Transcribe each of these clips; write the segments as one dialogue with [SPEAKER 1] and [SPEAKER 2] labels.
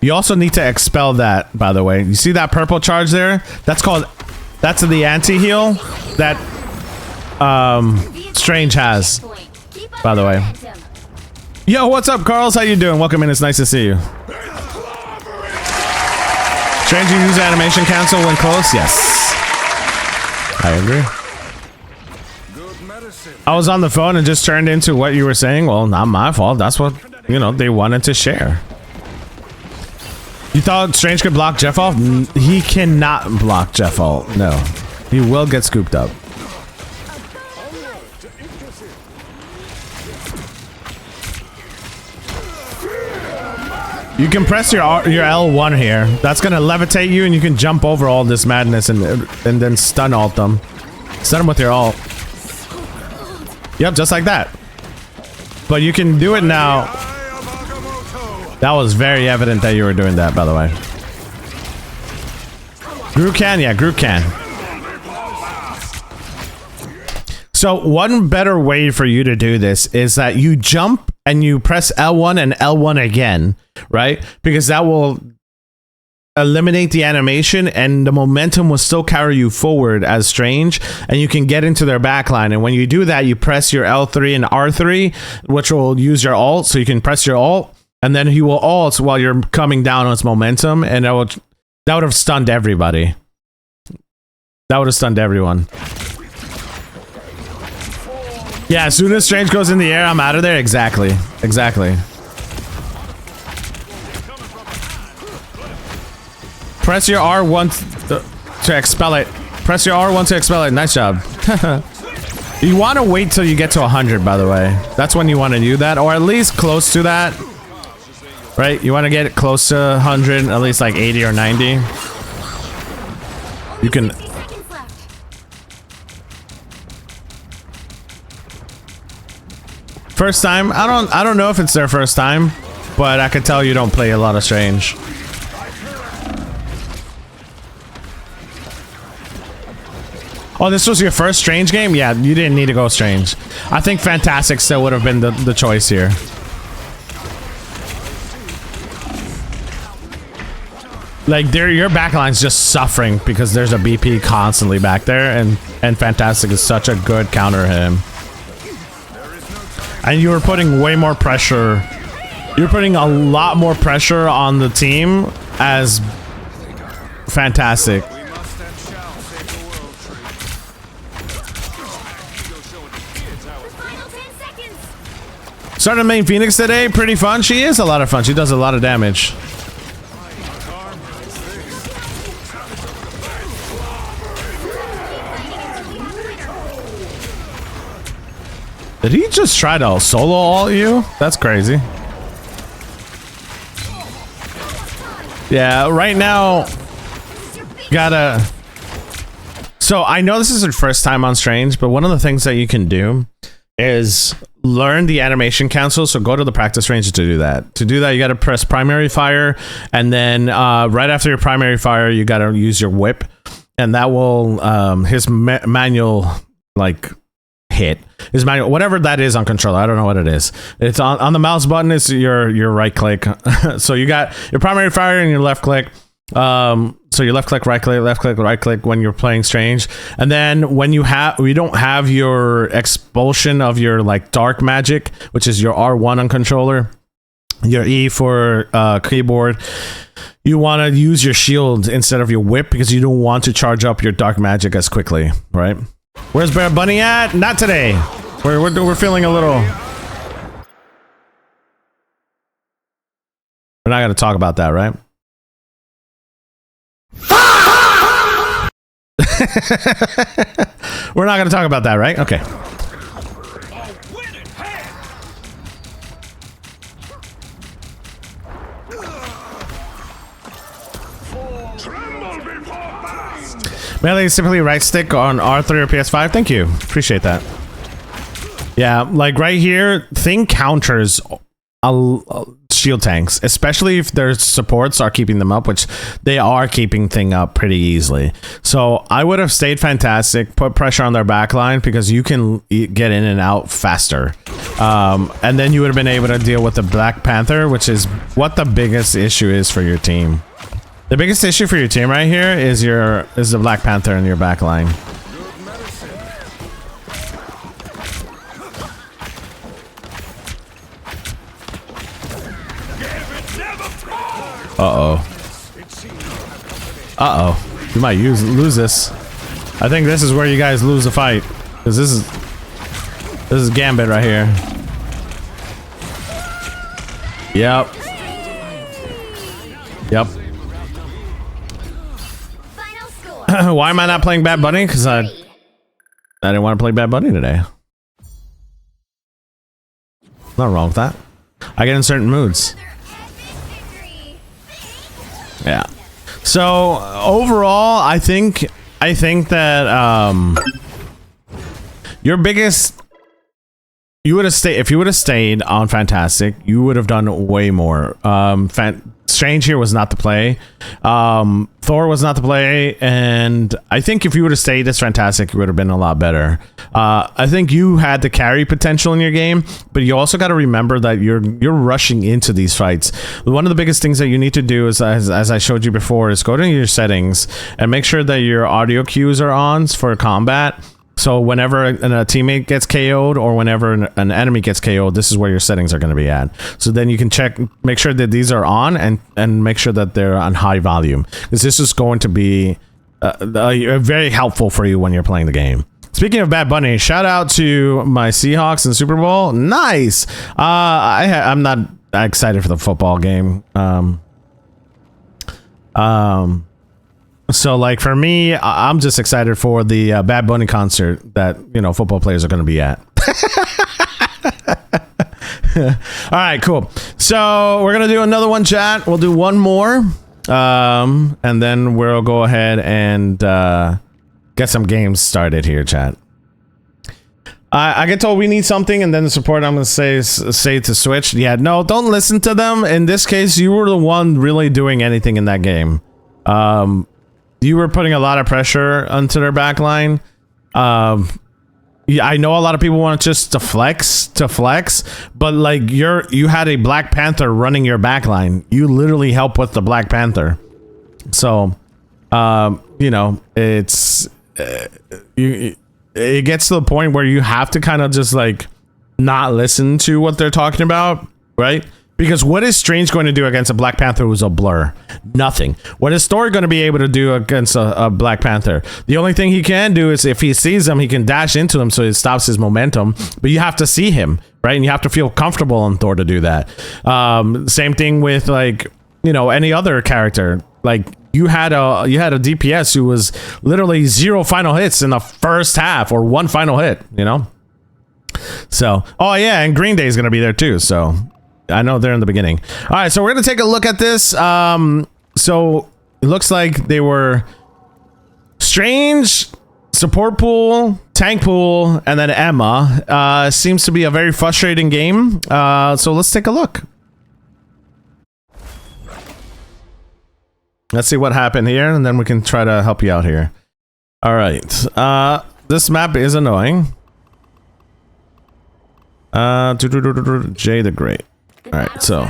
[SPEAKER 1] You also need to expel that, by the way. You see that purple charge there? That's the anti-heal that Strange has, by the way. Yo, what's up, Carls? How you doing? Welcome in. It's nice to see you. Strange, you use animation cancel when close? Yes. I agree. I was on the phone and just turned into what you were saying. Well, not my fault. That's what, you know, they wanted to share. You thought Strange could block Jeff off? He cannot block Jeff off. No. He will get scooped up. You can press your L1 here. That's gonna levitate you, and you can jump over all this madness and then stun ult them. Stun them with your ult. Yep, just like that. But you can do it now. That was very evident that you were doing that, by the way. Groot can, yeah, Groot can. So one better way for you to do this is that you jump and you press L1 and L1 again, right? Because that will eliminate the animation and the momentum will still carry you forward as Strange, and you can get into their backline. And when you do that, you press your L3 and R3, which will use your ult. So you can press your ult, and then he will ult while you're coming down on its momentum, and that would have stunned everybody. That would have stunned everyone. Yeah, as soon as Strange goes in the air, I'm out of there. Exactly. Exactly. Press your R1 to expel it. Press your R1 to expel it. Nice job. You want to wait till you get to 100, by the way. That's when you want to do that, or at least close to that. Right? You want to get it close to 100, at least like 80 or 90. You can... First time? I don't know if it's their first time, but I could tell you don't play a lot of Strange. Oh, this was your first Strange game? Yeah, you didn't need to go Strange. I think Fantastic still would have been the choice here. Like, your backline's just suffering because there's a BP constantly back there, and Fantastic is such a good counter him. And you were putting way more pressure. You're putting a lot more pressure on the team as Fantastic. Started main Phoenix today. Pretty fun. She is a lot of fun. She does a lot of damage. Did he just try to solo ult you? That's crazy. Yeah, right now, gotta... So, I know this is your first time on Strange, but one of the things that you can do is learn the animation cancel. So go to the practice range to do that. To do that, you gotta press primary fire, and then right after your primary fire, you gotta use your whip, and that will, his manual, like... hit is manual, whatever that is on controller. I don't know what it is. It's on the mouse button. It's your right click. So you got your primary fire and your left click. So your left click, right click, left click, right click when you're playing Strange. And then when you don't have your expulsion of your like dark magic, which is your R1 on controller, your E for keyboard, you want to use your shield instead of your whip because you don't want to charge up your dark magic as quickly, right? Where's Bear Bunny at? Not today. We're feeling a little... We're not going to talk about that, right? We're not going to talk about that, right? Okay. Melee is simply right stick on R3 or PS5. Thank you. Appreciate that. Yeah, like right here, thing counters. shield tanks, especially if their supports are keeping them up, which they are keeping thing up pretty easily. So I would have stayed fantastic, put pressure on their backline because you can get in and out faster. And then you would have been able to deal with the Black Panther, which is what the biggest issue is for your team. The biggest issue for your team right here is the Black Panther in your backline. Uh-oh. You might lose this. I think this is where you guys lose the fight. Because this is Gambit right here. Yep. Yep. Why am I not playing Bad Bunny? Because I didn't want to play Bad Bunny today. Not wrong with that. I get in certain moods. Yeah. So overall, I think that your biggest, you would have stayed if you would have stayed on Fantastic, you would have done way more. Strange here was not the play. Thor was not the play, and I think if you would have stayed as Fantastic, you would have been a lot better. I think you had the carry potential in your game, but you also got to remember that you're rushing into these fights. One of the biggest things that you need to do is, as I showed you before, is go to your settings and make sure that your audio cues are on for combat. So whenever a teammate gets KO'd or whenever an enemy gets KO'd, this is where your settings are going to be at. So then you can make sure that these are on and make sure that they're on high volume. Because this is going to be very helpful for you when you're playing the game. Speaking of Bad Bunny, shout out to my Seahawks in Super Bowl. Nice. I'm not excited for the football game. So like for me, I'm just excited for the Bad Bunny concert that, you know, football players are going to be at. All right, cool. So we're going to do another one, chat. We'll do one more. And then we'll go ahead and get some games started here, chat. I get told we need something, and then the support I'm going to say to switch. Yeah, no, don't listen to them. In this case, you were the one really doing anything in that game. You were putting a lot of pressure onto their backline. Yeah, I know a lot of people want just to flex, but like you had a Black Panther running your backline. You literally help with the Black Panther. So, you know, it gets to the point where you have to kind of just like not listen to what they're talking about, right? Because what is Strange going to do against a Black Panther who's a blur? Nothing. What is Thor going to be able to do against a Black Panther? The only thing he can do is if he sees him, he can dash into him so it stops his momentum. But you have to see him, right? And you have to feel comfortable on Thor to do that. Same thing with like, you know, any other character. Like you had a DPS who was literally 0 final hits in the first half, or 1 final hit, you know? So, oh yeah, and Green Day is going to be there too, so I know they're in the beginning. All right, so we're going to take a look at this. So it looks like they were Strange, support pool, tank pool, and then Emma. Seems to be a very frustrating game. So let's take a look. Let's see what happened here, and then we can try to help you out here. All right. This map is annoying. Jay the Great. All right, so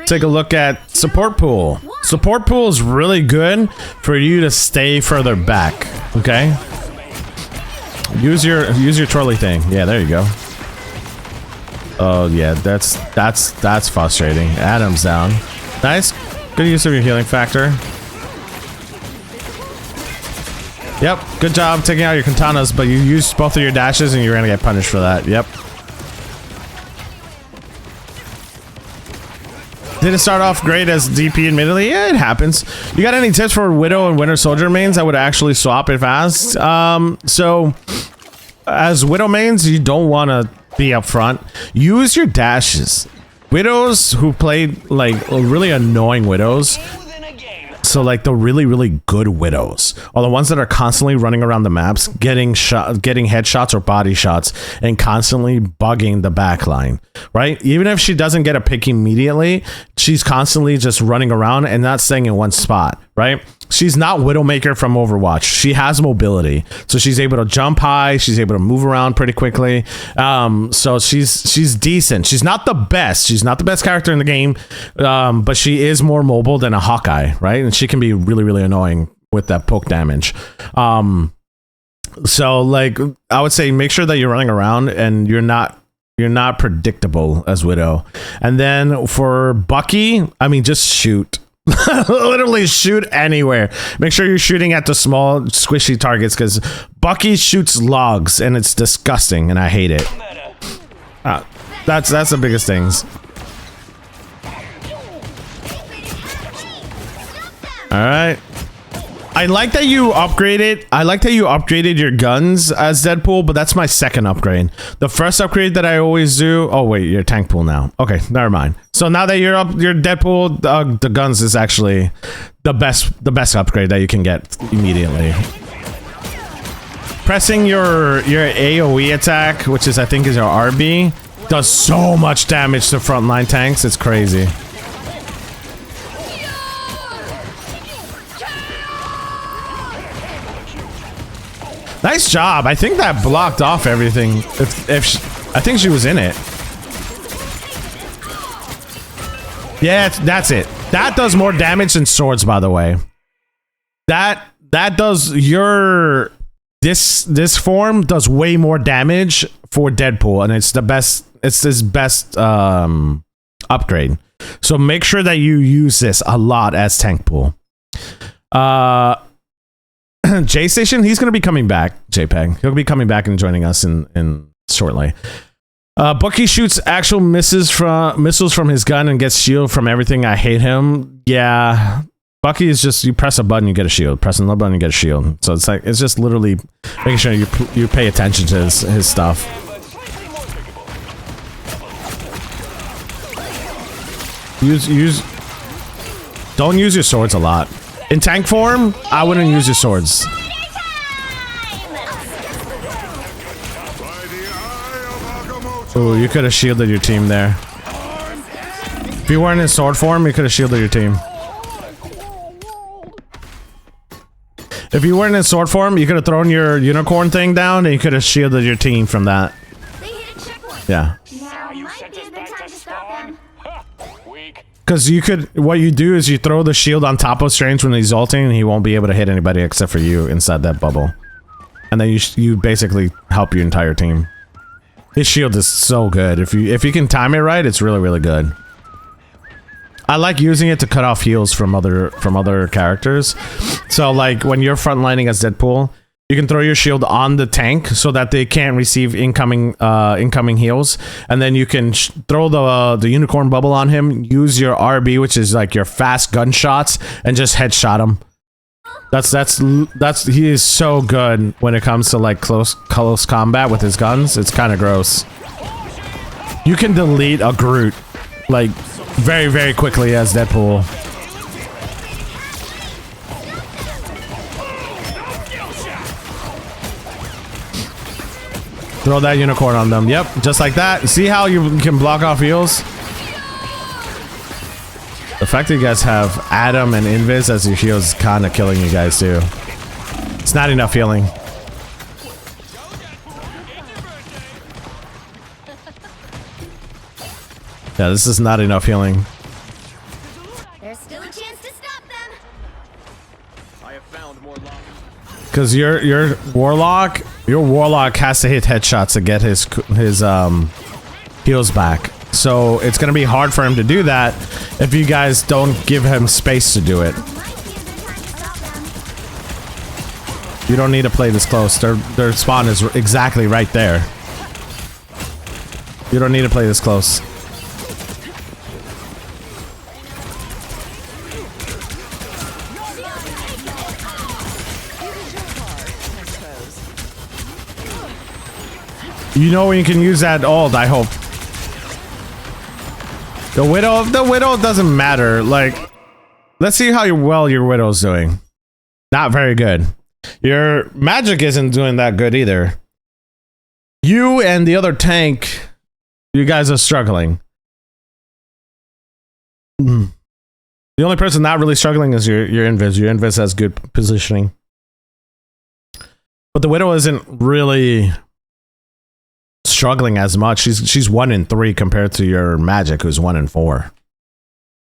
[SPEAKER 1] take a look at support pool. Support pool is really good for you to stay further back. Okay, use your trolley thing. Yeah, there you go. Oh yeah, that's frustrating. Adam's down. Nice, good use of your healing factor. Yep, good job taking out your katanas, but you used both of your dashes and you're gonna get punished for that. Yep. Didn't start off great as DP, admittedly. Yeah, it happens. You got any tips for Widow and Winter Soldier mains? I would actually swap it fast. So, as Widow mains, you don't want to be up front. Use your dashes. Widows who played like really annoying Widows So like the really, really good widows are the ones that are constantly running around the maps, getting headshots or body shots, and constantly bugging the back line, right? Even if she doesn't get a pick immediately, she's constantly just running around and not staying in one spot, right? She's not Widowmaker from Overwatch. She has mobility, so she's able to jump high. She's able to move around pretty quickly. So she's decent. She's not the best. She's not the best character in the game, but she is more mobile than a Hawkeye, right? And she can be really, really annoying with that poke damage. So like I would say, make sure that you're running around and you're not predictable as Widow. And then for Bucky, I mean, just shoot. Literally shoot anywhere. Make sure you're shooting at the small squishy targets, because Bucky shoots logs and it's disgusting and I hate it. That's the biggest things. All right. I like that you upgraded. I like that you upgraded your guns as Deadpool, but that's my second upgrade. The first upgrade that I always do. Oh wait, you're tank pool now. Okay, never mind. So now that you're Deadpool, the guns is actually the best upgrade that you can get immediately. Pressing your AOE attack, which is I think is your RB, does so much damage to frontline tanks. It's crazy. Nice job. I think that blocked off everything. I think she was in it. Yeah, that's it. That does more damage than swords, by the way. That does your this form does way more damage for Deadpool, and it's the best. It's his best upgrade. So make sure that you use this a lot as tank pool. J Station, he's going to be coming back. JPEG, he'll be coming back and joining us in shortly. Bucky shoots actual missiles from his gun and gets shield from everything. I hate him. Yeah, Bucky is just, you press a button, you get a shield. Press another button, you get a shield. So it's like, it's just literally making sure you pay attention to his stuff. Don't use your swords a lot. In tank form, I wouldn't use your swords. Oh, you could have shielded your team there. If you weren't in sword form, you could have shielded your team. If you weren't in sword form, you could have thrown your unicorn thing down and you could have shielded your team from that. Yeah. Because you could, what you do is you throw the shield on top of Strange when he's ulting, and he won't be able to hit anybody except for you inside that bubble. And then you basically help your entire team. His shield is so good. If you can time it right, it's really, really good. I like using it to cut off heals from other characters. So like when you're frontlining as Deadpool, you can throw your shield on the tank so that they can't receive incoming heals, and then you can throw the unicorn bubble on him. Use your RB, which is like your fast gunshots, and just headshot him. That's he is so good when it comes to like close combat with his guns. It's kind of gross. You can delete a Groot like very, very quickly as Deadpool. Throw that unicorn on them. Yep, just like that. See how you can block off heals? The fact that you guys have Adam and Invis as your heals is kind of killing you guys too. It's not enough healing. Yeah, this is not enough healing.
[SPEAKER 2] There's still a chance to stop them.
[SPEAKER 3] I have found more lobbies.
[SPEAKER 1] Because your warlock has to hit headshots to get his heals back. So it's gonna be hard for him to do that if you guys don't give him space to do it. You don't need to play this close. Their spawn is exactly right there. You don't need to play this close. You know when you can use that ult, I hope. The widow doesn't matter. Like, Let's see how well your Widow's doing. Not very good. Your magic isn't doing that good either. You and the other tank, you guys are struggling. The only person not really struggling is your Invis. Your Invis has good positioning. But the Widow isn't really struggling as much. She's 1 in 3 compared to your magic, who's 1 in 4.